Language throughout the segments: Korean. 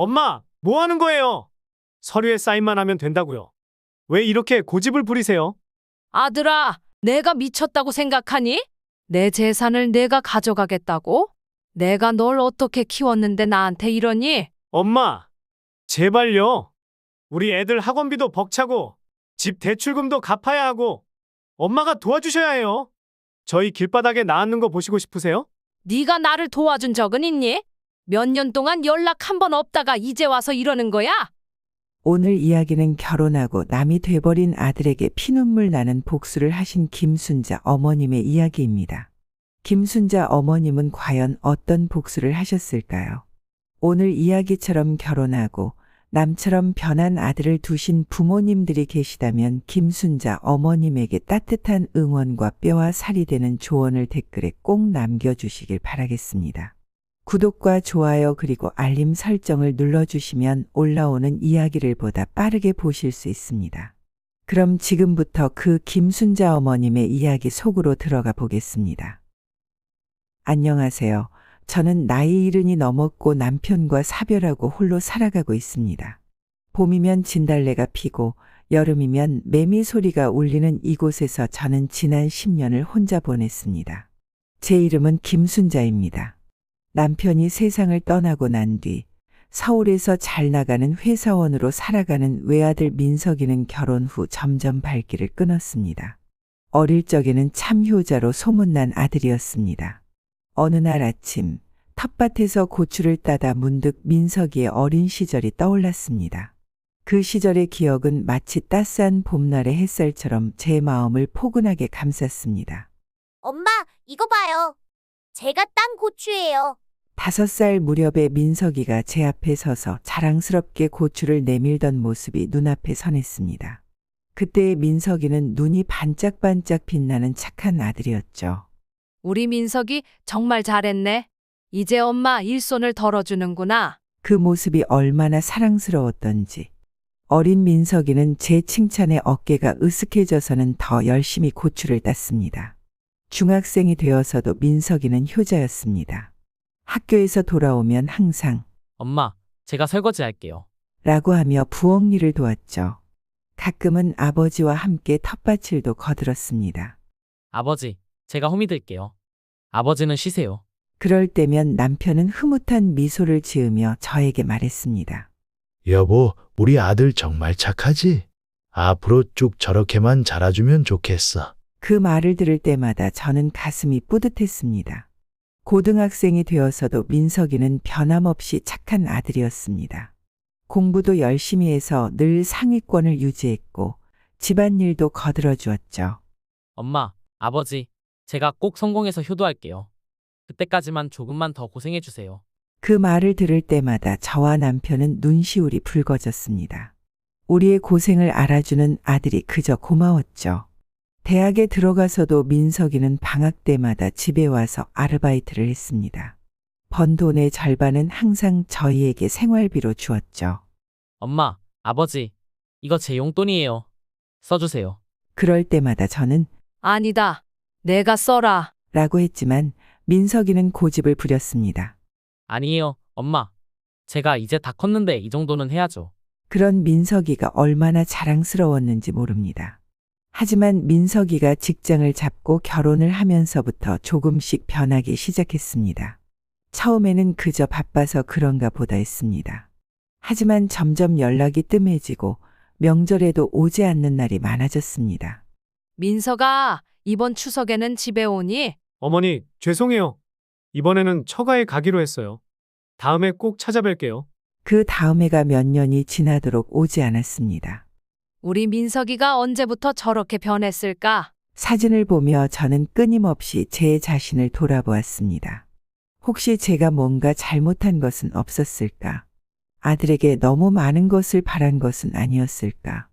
엄마, 뭐 하는 거예요? 서류에 사인만 하면 된다고요. 왜 이렇게 고집을 부리세요? 아들아, 내가 미쳤다고 생각하니? 내 재산을 내가 가져가겠다고? 내가 널 어떻게 키웠는데 나한테 이러니? 엄마, 제발요. 우리 애들 학원비도 벅차고 집 대출금도 갚아야 하고 엄마가 도와주셔야 해요. 저희 길바닥에 나앉는 거 보시고 싶으세요? 네가 나를 도와준 적은 있니? 몇 년 동안 연락 한 번 없다가 이제 와서 이러는 거야? 오늘 이야기는 결혼하고 남이 돼버린 아들에게 피눈물 나는 복수를 하신 김순자 어머님의 이야기입니다. 김순자 어머님은 과연 어떤 복수를 하셨을까요? 오늘 이야기처럼 결혼하고 남처럼 변한 아들을 두신 부모님들이 계시다면 김순자 어머님에게 따뜻한 응원과 뼈와 살이 되는 조언을 댓글에 꼭 남겨주시길 바라겠습니다. 구독과 좋아요 그리고 알림 설정을 눌러주시면 올라오는 이야기를 보다 빠르게 보실 수 있습니다. 그럼 지금부터 그 김순자 어머님의 이야기 속으로 들어가 보겠습니다. 안녕하세요. 저는 나이 70이 넘었고 남편과 사별하고 홀로 살아가고 있습니다. 봄이면 진달래가 피고 여름이면 매미 소리가 울리는 이곳에서 저는 지난 10년을 혼자 보냈습니다. 제 이름은 김순자입니다. 남편이 세상을 떠나고 난 뒤 서울에서 잘 나가는 회사원으로 살아가는 외아들 민석이는 결혼 후 점점 발길을 끊었습니다. 어릴 적에는 참 효자로 소문난 아들이었습니다. 어느 날 아침 텃밭에서 고추를 따다 문득 민석이의 어린 시절이 떠올랐습니다. 그 시절의 기억은 마치 따스한 봄날의 햇살처럼 제 마음을 포근하게 감쌌습니다. 엄마, 이거 봐요. 제가 딴 고추예요. 5살 무렵의 민석이가 제 앞에 서서 자랑스럽게 고추를 내밀던 모습이 눈앞에 선했습니다. 그때의 민석이는 눈이 반짝반짝 빛나는 착한 아들이었죠. 우리 민석이 정말 잘했네. 이제 엄마 일손을 덜어주는구나. 그 모습이 얼마나 사랑스러웠던지. 어린 민석이는 제 칭찬에 어깨가 으쓱해져서는 더 열심히 고추를 땄습니다. 중학생이 되어서도 민석이는 효자였습니다. 학교에서 돌아오면 항상 엄마, 제가 설거지 할게요. 라고 하며 부엌 일을 도왔죠. 가끔은 아버지와 함께 텃밭일도 거들었습니다. 아버지, 제가 호미 들게요. 아버지는 쉬세요. 그럴 때면 남편은 흐뭇한 미소를 지으며 저에게 말했습니다. 여보, 우리 아들 정말 착하지? 앞으로 쭉 저렇게만 자라주면 좋겠어. 그 말을 들을 때마다 저는 가슴이 뿌듯했습니다. 고등학생이 되어서도 민석이는 변함없이 착한 아들이었습니다. 공부도 열심히 해서 늘 상위권을 유지했고 집안일도 거들어 주었죠. 엄마, 아버지, 제가 꼭 성공해서 효도할게요. 그때까지만 조금만 더 고생해 주세요. 그 말을 들을 때마다 저와 남편은 눈시울이 붉어졌습니다. 우리의 고생을 알아주는 아들이 그저 고마웠죠. 대학에 들어가서도 민석이는 방학 때마다 집에 와서 아르바이트를 했습니다. 번 돈의 절반은 항상 저희에게 생활비로 주었죠. 엄마, 아버지, 이거 제 용돈이에요. 써주세요. 그럴 때마다 저는 아니다. 내가 써라. 라고 했지만 민석이는 고집을 부렸습니다. 아니에요, 엄마. 제가 이제 다 컸는데 이 정도는 해야죠. 그런 민석이가 얼마나 자랑스러웠는지 모릅니다. 하지만 민석이가 직장을 잡고 결혼을 하면서부터 조금씩 변하기 시작했습니다. 처음에는 그저 바빠서 그런가 보다 했습니다. 하지만 점점 연락이 뜸해지고 명절에도 오지 않는 날이 많아졌습니다. 민석아, 이번 추석에는 집에 오니? 어머니, 죄송해요. 이번에는 처가에 가기로 했어요. 다음에 꼭 찾아뵐게요. 그 다음 해가 몇 년이 지나도록 오지 않았습니다. 우리 민석이가 언제부터 저렇게 변했을까? 사진을 보며 저는 끊임없이 제 자신을 돌아보았습니다. 혹시 제가 뭔가 잘못한 것은 없었을까? 아들에게 너무 많은 것을 바란 것은 아니었을까?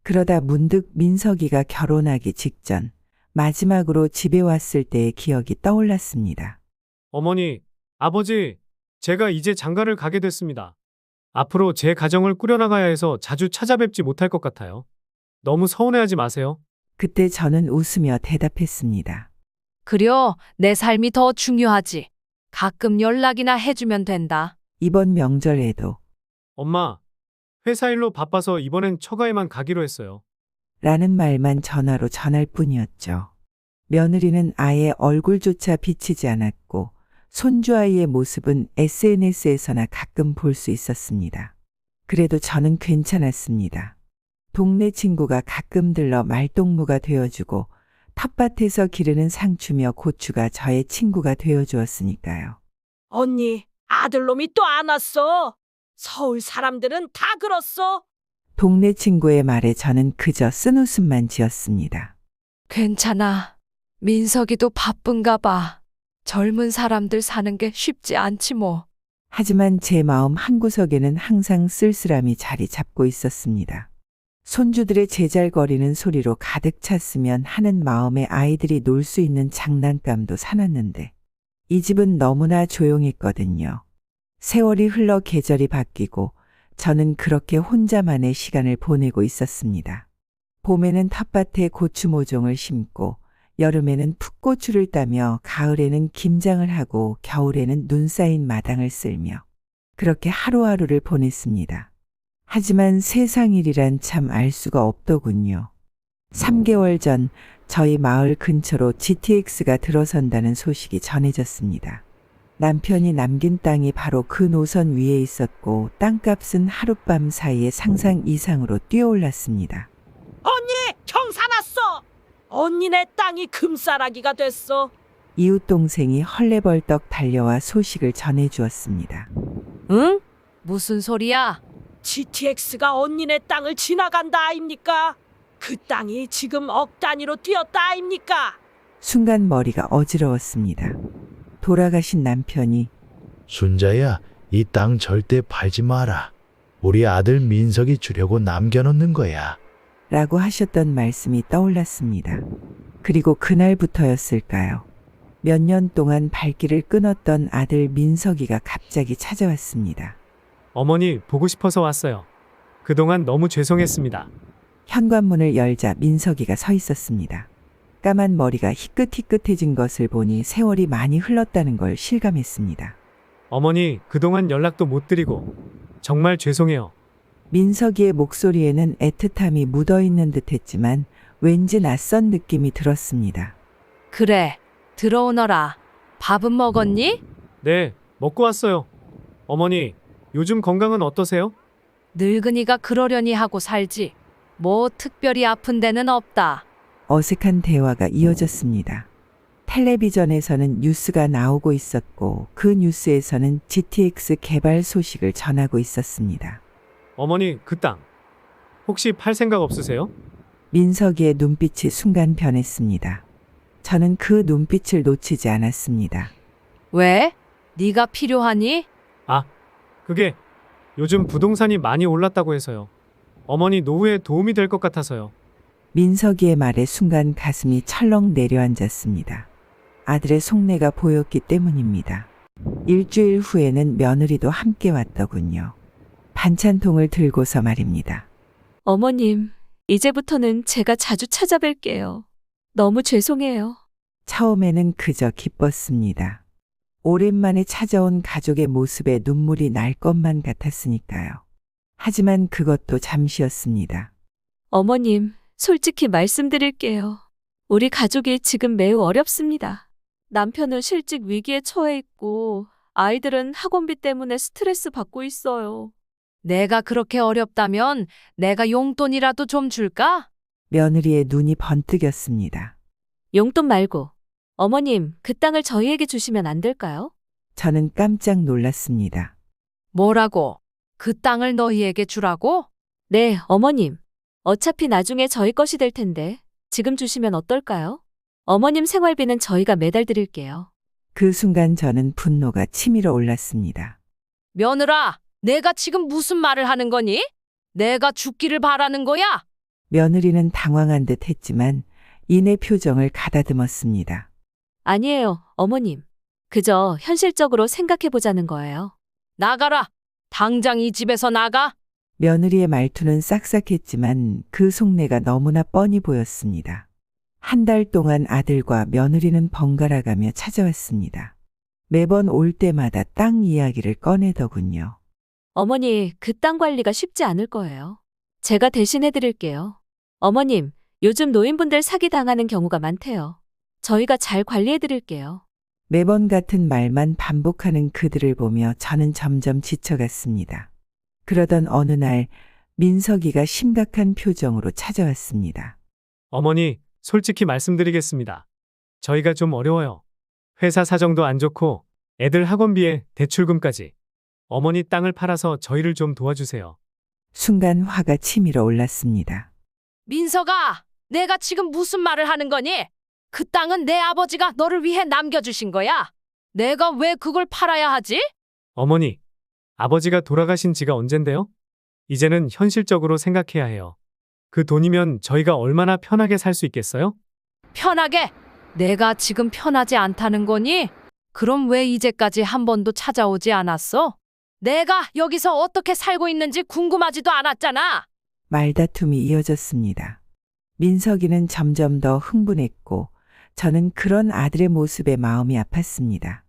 그러다 문득 민석이가 결혼하기 직전 마지막으로 집에 왔을 때의 기억이 떠올랐습니다. 어머니, 아버지, 제가 이제 장가를 가게 됐습니다. 앞으로 제 가정을 꾸려나가야 해서 자주 찾아뵙지 못할 것 같아요. 너무 서운해하지 마세요. 그때 저는 웃으며 대답했습니다. 그려, 내 삶이 더 중요하지. 가끔 연락이나 해주면 된다. 이번 명절에도 엄마, 회사 일로 바빠서 이번엔 처가에만 가기로 했어요. 라는 말만 전화로 전할 뿐이었죠. 며느리는 아예 얼굴조차 비치지 않았고 손주아이의 모습은 SNS에서나 가끔 볼 수 있었습니다. 그래도 저는 괜찮았습니다. 동네 친구가 가끔 들러 말동무가 되어주고 텃밭에서 기르는 상추며 고추가 저의 친구가 되어주었으니까요. 언니, 아들놈이 또 안 왔어. 서울 사람들은 다 그렇소. 동네 친구의 말에 저는 그저 쓴웃음만 지었습니다. 괜찮아. 민석이도 바쁜가 봐. 젊은 사람들 사는 게 쉽지 않지 뭐. 하지만 제 마음 한구석에는 항상 쓸쓸함이 자리 잡고 있었습니다. 손주들의 제잘거리는 소리로 가득 찼으면 하는 마음에 아이들이 놀 수 있는 장난감도 사놨는데 이 집은 너무나 조용했거든요. 세월이 흘러 계절이 바뀌고 저는 그렇게 혼자만의 시간을 보내고 있었습니다. 봄에는 텃밭에 고추 모종을 심고 여름에는 풋고추를 따며 가을에는 김장을 하고 겨울에는 눈 쌓인 마당을 쓸며 그렇게 하루하루를 보냈습니다. 하지만 세상 일이란 참 알 수가 없더군요. 3개월 전 저희 마을 근처로 GTX가 들어선다는 소식이 전해졌습니다. 남편이 남긴 땅이 바로 그 노선 위에 있었고 땅값은 하룻밤 사이에 상상 이상으로 뛰어올랐습니다. 언니, 경사 났어. 언니네 땅이 금싸라기가 됐어. 이웃 동생이 헐레벌떡 달려와 소식을 전해주었습니다. 응? 무슨 소리야? GTX가 언니네 땅을 지나간다 아입니까? 그 땅이 지금 억 단위로 뛰었다 아입니까? 순간 머리가 어지러웠습니다. 돌아가신 남편이 순자야, 이 땅 절대 팔지 마라. 우리 아들 민석이 주려고 남겨놓는 거야. 라고 하셨던 말씀이 떠올랐습니다. 그리고 그날부터였을까요? 몇 년 동안 발길을 끊었던 아들 민석이가 갑자기 찾아왔습니다. 어머니, 보고 싶어서 왔어요. 그동안 너무 죄송했습니다. 현관문을 열자 민석이가 서 있었습니다. 까만 머리가 희끗희끗해진 것을 보니 세월이 많이 흘렀다는 걸 실감했습니다. 어머니, 그동안 연락도 못 드리고 정말 죄송해요. 민석이의 목소리에는 애틋함이 묻어있는 듯했지만 왠지 낯선 느낌이 들었습니다. 그래, 들어오너라. 밥은 먹었니? 네, 먹고 왔어요. 어머니, 요즘 건강은 어떠세요? 늙은이가 그러려니 하고 살지. 뭐 특별히 아픈 데는 없다. 어색한 대화가 이어졌습니다. 텔레비전에서는 뉴스가 나오고 있었고 그 뉴스에서는 GTX 개발 소식을 전하고 있었습니다. 어머니, 그 땅 혹시 팔 생각 없으세요? 민석이의 눈빛이 순간 변했습니다. 저는 그 눈빛을 놓치지 않았습니다. 왜? 네가 필요하니? 아, 그게 요즘 부동산이 많이 올랐다고 해서요. 어머니 노후에 도움이 될 것 같아서요. 민석이의 말에 순간 가슴이 철렁 내려앉았습니다. 아들의 속내가 보였기 때문입니다. 일주일 후에는 며느리도 함께 왔더군요. 반찬통을 들고서 말입니다. 어머님, 이제부터는 제가 자주 찾아뵐게요. 너무 죄송해요. 처음에는 그저 기뻤습니다. 오랜만에 찾아온 가족의 모습에 눈물이 날 것만 같았으니까요. 하지만 그것도 잠시였습니다. 어머님, 솔직히 말씀드릴게요. 우리 가족이 지금 매우 어렵습니다. 남편은 실직 위기에 처해 있고 아이들은 학원비 때문에 스트레스 받고 있어요. 내가 그렇게 어렵다면 내가 용돈이라도 좀 줄까? 며느리의 눈이 번뜩였습니다. 용돈 말고 어머님, 그 땅을 저희에게 주시면 안 될까요? 저는 깜짝 놀랐습니다. 뭐라고? 그 땅을 너희에게 주라고? 네, 어머님. 어차피 나중에 저희 것이 될 텐데 지금 주시면 어떨까요? 어머님 생활비는 저희가 매달 드릴게요. 그 순간 저는 분노가 치밀어 올랐습니다. 며느라, 내가 지금 무슨 말을 하는 거니? 내가 죽기를 바라는 거야? 며느리는 당황한 듯 했지만 이내 표정을 가다듬었습니다. 아니에요, 어머님. 그저 현실적으로 생각해보자는 거예요. 나가라. 당장 이 집에서 나가. 며느리의 말투는 싹싹했지만 그 속내가 너무나 뻔히 보였습니다. 한 달 동안 아들과 며느리는 번갈아가며 찾아왔습니다. 매번 올 때마다 땅 이야기를 꺼내더군요. 어머니, 그 땅 관리가 쉽지 않을 거예요. 제가 대신 해드릴게요. 어머님, 요즘 노인분들 사기당하는 경우가 많대요. 저희가 잘 관리해드릴게요. 매번 같은 말만 반복하는 그들을 보며 저는 점점 지쳐갔습니다. 그러던 어느 날 민석이가 심각한 표정으로 찾아왔습니다. 어머니, 솔직히 말씀드리겠습니다. 저희가 좀 어려워요. 회사 사정도 안 좋고 애들 학원비에 대출금까지. 어머니 땅을 팔아서 저희를 좀 도와주세요. 순간 화가 치밀어 올랐습니다. 민석아, 내가 지금 무슨 말을 하는 거니? 그 땅은 내 아버지가 너를 위해 남겨주신 거야. 내가 왜 그걸 팔아야 하지? 어머니, 아버지가 돌아가신 지가 언젠데요? 이제는 현실적으로 생각해야 해요. 그 돈이면 저희가 얼마나 편하게 살 수 있겠어요? 편하게? 내가 지금 편하지 않다는 거니? 그럼 왜 이제까지 한 번도 찾아오지 않았어? 내가 여기서 어떻게 살고 있는지 궁금하지도 않았잖아. 말다툼이 이어졌습니다. 민석이는 점점 더 흥분했고 저는 그런 아들의 모습에 마음이 아팠습니다.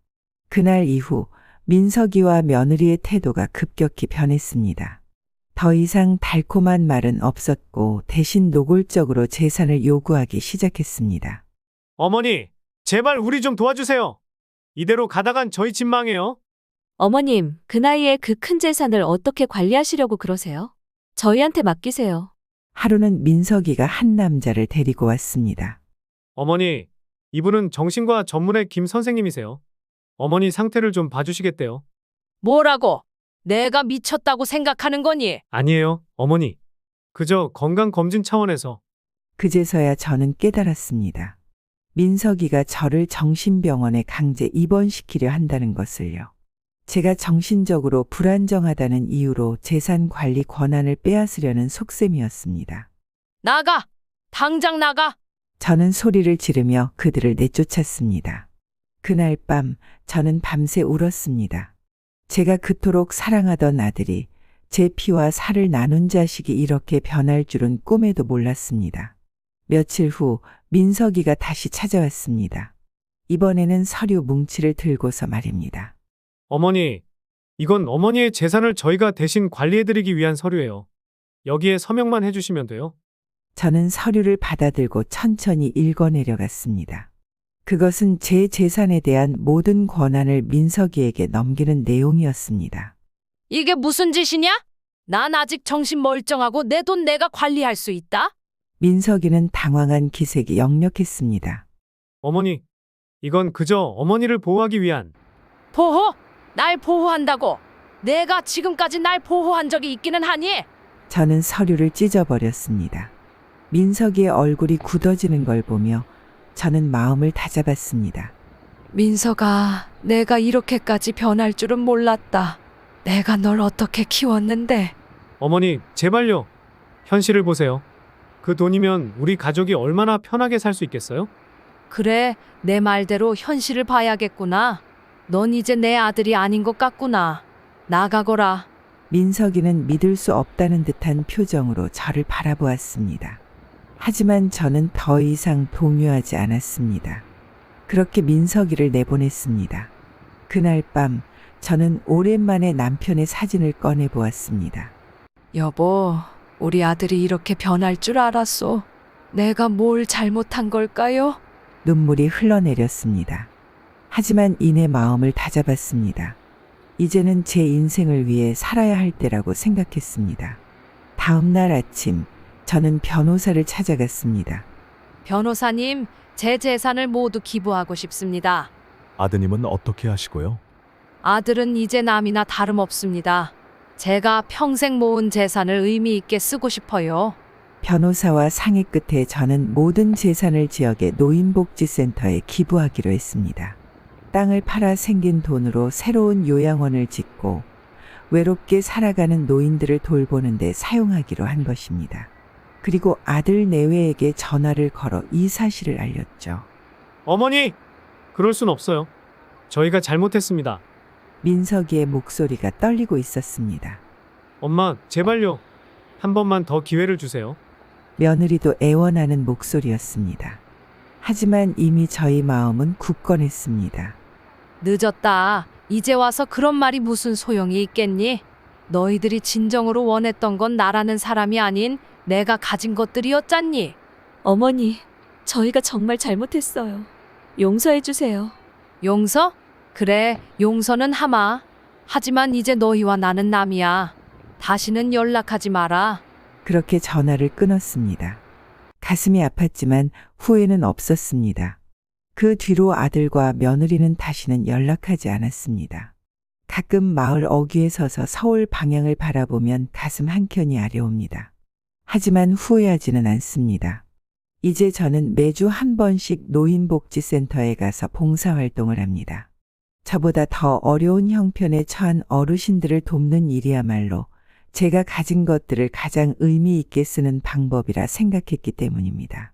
그날 이후 민석이와 며느리의 태도가 급격히 변했습니다. 더 이상 달콤한 말은 없었고 대신 노골적으로 재산을 요구하기 시작했습니다. 어머니, 제발 우리 좀 도와주세요. 이대로 가다간 저희 집 망해요. 어머님, 그 나이에 그 큰 재산을 어떻게 관리하시려고 그러세요? 저희한테 맡기세요. 하루는 민석이가 한 남자를 데리고 왔습니다. 어머니, 이분은 정신과 전문의 김 선생님이세요. 어머니 상태를 좀 봐주시겠대요. 뭐라고? 내가 미쳤다고 생각하는 거니? 아니에요, 어머니. 그저 건강검진 차원에서. 그제서야 저는 깨달았습니다. 민석이가 저를 정신병원에 강제 입원시키려 한다는 것을요. 제가 정신적으로 불안정하다는 이유로 재산 관리 권한을 빼앗으려는 속셈이었습니다. 나가! 당장 나가! 저는 소리를 지르며 그들을 내쫓았습니다. 그날 밤 저는 밤새 울었습니다. 제가 그토록 사랑하던 아들이 제 피와 살을 나눈 자식이 이렇게 변할 줄은 꿈에도 몰랐습니다. 며칠 후 민석이가 다시 찾아왔습니다. 이번에는 서류 뭉치를 들고서 말입니다. 어머니, 이건 어머니의 재산을 저희가 대신 관리해드리기 위한 서류예요. 여기에 서명만 해주시면 돼요. 저는 서류를 받아들고 천천히 읽어내려갔습니다. 그것은 제 재산에 대한 모든 권한을 민석이에게 넘기는 내용이었습니다. 이게 무슨 짓이냐? 난 아직 정신 멀쩡하고 내 돈 내가 관리할 수 있다? 민석이는 당황한 기색이 역력했습니다. 어머니, 이건 그저 어머니를 보호하기 위한. 보호? 날 보호한다고? 내가 지금까지 날 보호한 적이 있기는 하니? 저는 서류를 찢어버렸습니다. 민석이의 얼굴이 굳어지는 걸 보며 저는 마음을 다잡았습니다. 민석아, 내가 이렇게까지 변할 줄은 몰랐다. 내가 널 어떻게 키웠는데. 어머니, 제발요. 현실을 보세요. 그 돈이면 우리 가족이 얼마나 편하게 살 수 있겠어요? 그래, 내 말대로 현실을 봐야겠구나. 넌 이제 내 아들이 아닌 것 같구나. 나가거라. 민석이는 믿을 수 없다는 듯한 표정으로 저를 바라보았습니다. 하지만 저는 더 이상 동요하지 않았습니다. 그렇게 민석이를 내보냈습니다. 그날 밤 저는 오랜만에 남편의 사진을 꺼내 보았습니다. 여보, 우리 아들이 이렇게 변할 줄 알았어. 내가 뭘 잘못한 걸까요? 눈물이 흘러내렸습니다. 하지만 이내 마음을 다잡았습니다. 이제는 제 인생을 위해 살아야 할 때라고 생각했습니다. 다음 날 아침 저는 변호사를 찾아갔습니다. 변호사님, 제 재산을 모두 기부하고 싶습니다. 아드님은 어떻게 하시고요? 아들은 이제 남이나 다름없습니다. 제가 평생 모은 재산을 의미 있게 쓰고 싶어요. 변호사와 상의 끝에 저는 모든 재산을 지역의 노인복지센터에 기부하기로 했습니다. 땅을 팔아 생긴 돈으로 새로운 요양원을 짓고 외롭게 살아가는 노인들을 돌보는 데 사용하기로 한 것입니다. 그리고 아들 내외에게 전화를 걸어 이 사실을 알렸죠. 어머니! 그럴 순 없어요. 저희가 잘못했습니다. 민석이의 목소리가 떨리고 있었습니다. 엄마, 제발요. 한 번만 더 기회를 주세요. 며느리도 애원하는 목소리였습니다. 하지만 이미 저희 마음은 굳건했습니다. 늦었다. 이제 와서 그런 말이 무슨 소용이 있겠니? 너희들이 진정으로 원했던 건 나라는 사람이 아닌 내가 가진 것들이었잖니. 어머니, 저희가 정말 잘못했어요. 용서해 주세요. 용서? 그래, 용서는 하마. 하지만 이제 너희와 나는 남이야. 다시는 연락하지 마라. 그렇게 전화를 끊었습니다. 가슴이 아팠지만 후회는 없었습니다. 그 뒤로 아들과 며느리는 다시는 연락하지 않았습니다. 가끔 마을 어귀에 서서 서울 방향을 바라보면 가슴 한켠이 아려옵니다. 하지만 후회하지는 않습니다. 이제 저는 매주 한 번씩 노인복지센터에 가서 봉사활동을 합니다. 저보다 더 어려운 형편에 처한 어르신들을 돕는 일이야말로 제가 가진 것들을 가장 의미 있게 쓰는 방법이라 생각했기 때문입니다.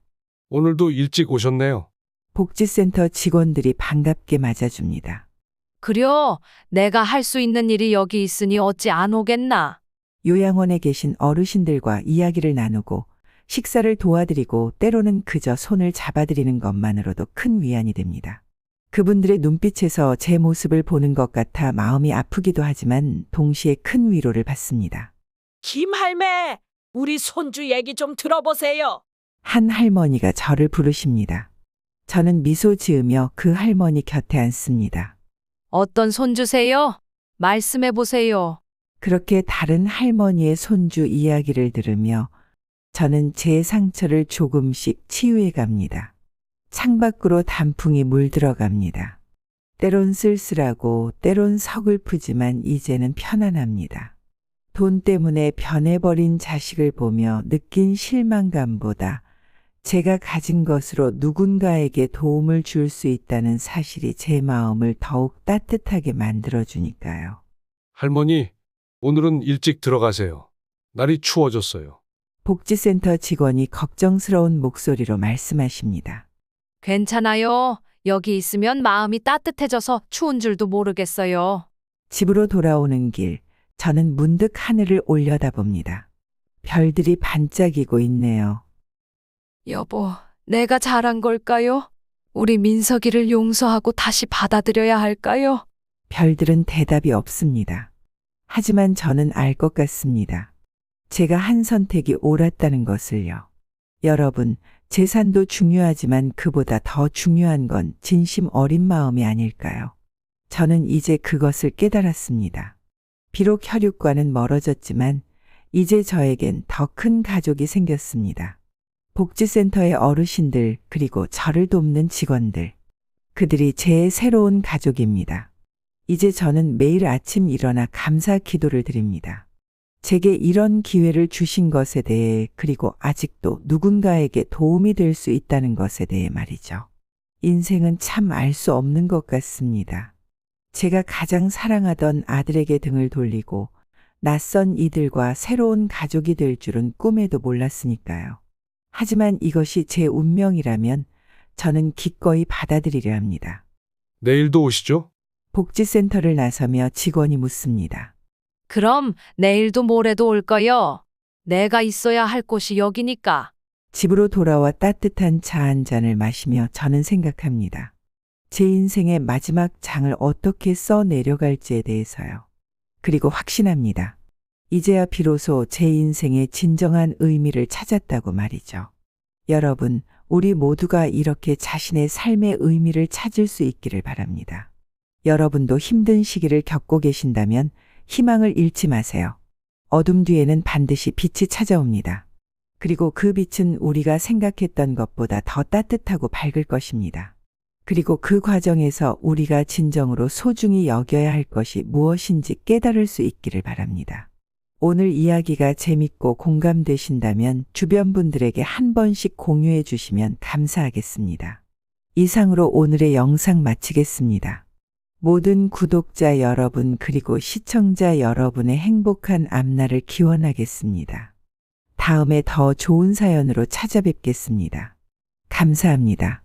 오늘도 일찍 오셨네요. 복지센터 직원들이 반갑게 맞아줍니다. 그려, 내가 할 수 있는 일이 여기 있으니 어찌 안 오겠나. 요양원에 계신 어르신들과 이야기를 나누고 식사를 도와드리고 때로는 그저 손을 잡아드리는 것만으로도 큰 위안이 됩니다. 그분들의 눈빛에서 제 모습을 보는 것 같아 마음이 아프기도 하지만 동시에 큰 위로를 받습니다. 김할매, 우리 손주 얘기 좀 들어보세요. 한 할머니가 저를 부르십니다. 저는 미소 지으며 그 할머니 곁에 앉습니다. 어떤 손주세요? 말씀해 보세요. 그렇게 다른 할머니의 손주 이야기를 들으며 저는 제 상처를 조금씩 치유해 갑니다. 창밖으로 단풍이 물들어갑니다. 때론 쓸쓸하고 때론 서글프지만 이제는 편안합니다. 돈 때문에 변해버린 자식을 보며 느낀 실망감보다 제가 가진 것으로 누군가에게 도움을 줄 수 있다는 사실이 제 마음을 더욱 따뜻하게 만들어주니까요. 할머니, 오늘은 일찍 들어가세요. 날이 추워졌어요. 복지센터 직원이 걱정스러운 목소리로 말씀하십니다. 괜찮아요. 여기 있으면 마음이 따뜻해져서 추운 줄도 모르겠어요. 집으로 돌아오는 길, 저는 문득 하늘을 올려다봅니다. 별들이 반짝이고 있네요. 여보, 내가 잘한 걸까요? 우리 민석이를 용서하고 다시 받아들여야 할까요? 별들은 대답이 없습니다. 하지만 저는 알 것 같습니다. 제가 한 선택이 옳았다는 것을요. 여러분, 재산도 중요하지만 그보다 더 중요한 건 진심 어린 마음이 아닐까요? 저는 이제 그것을 깨달았습니다. 비록 혈육과는 멀어졌지만 이제 저에겐 더 큰 가족이 생겼습니다. 복지센터의 어르신들 그리고 저를 돕는 직원들. 그들이 제 새로운 가족입니다. 이제 저는 매일 아침 일어나 감사 기도를 드립니다. 제게 이런 기회를 주신 것에 대해 그리고 아직도 누군가에게 도움이 될 수 있다는 것에 대해 말이죠. 인생은 참 알 수 없는 것 같습니다. 제가 가장 사랑하던 아들에게 등을 돌리고 낯선 이들과 새로운 가족이 될 줄은 꿈에도 몰랐으니까요. 하지만 이것이 제 운명이라면 저는 기꺼이 받아들이려 합니다. 내일도 오시죠? 복지센터를 나서며 직원이 묻습니다. 그럼 내일도 모레도 올 거요. 내가 있어야 할 곳이 여기니까. 집으로 돌아와 따뜻한 차 한 잔을 마시며 저는 생각합니다. 제 인생의 마지막 장을 어떻게 써 내려갈지에 대해서요. 그리고 확신합니다. 이제야 비로소 제 인생의 진정한 의미를 찾았다고 말이죠. 여러분, 우리 모두가 이렇게 자신의 삶의 의미를 찾을 수 있기를 바랍니다. 여러분도 힘든 시기를 겪고 계신다면 희망을 잃지 마세요. 어둠 뒤에는 반드시 빛이 찾아옵니다. 그리고 그 빛은 우리가 생각했던 것보다 더 따뜻하고 밝을 것입니다. 그리고 그 과정에서 우리가 진정으로 소중히 여겨야 할 것이 무엇인지 깨달을 수 있기를 바랍니다. 오늘 이야기가 재밌고 공감되신다면 주변 분들에게 한 번씩 공유해 주시면 감사하겠습니다. 이상으로 오늘의 영상 마치겠습니다. 모든 구독자 여러분 그리고 시청자 여러분의 행복한 앞날을 기원하겠습니다. 다음에 더 좋은 사연으로 찾아뵙겠습니다. 감사합니다.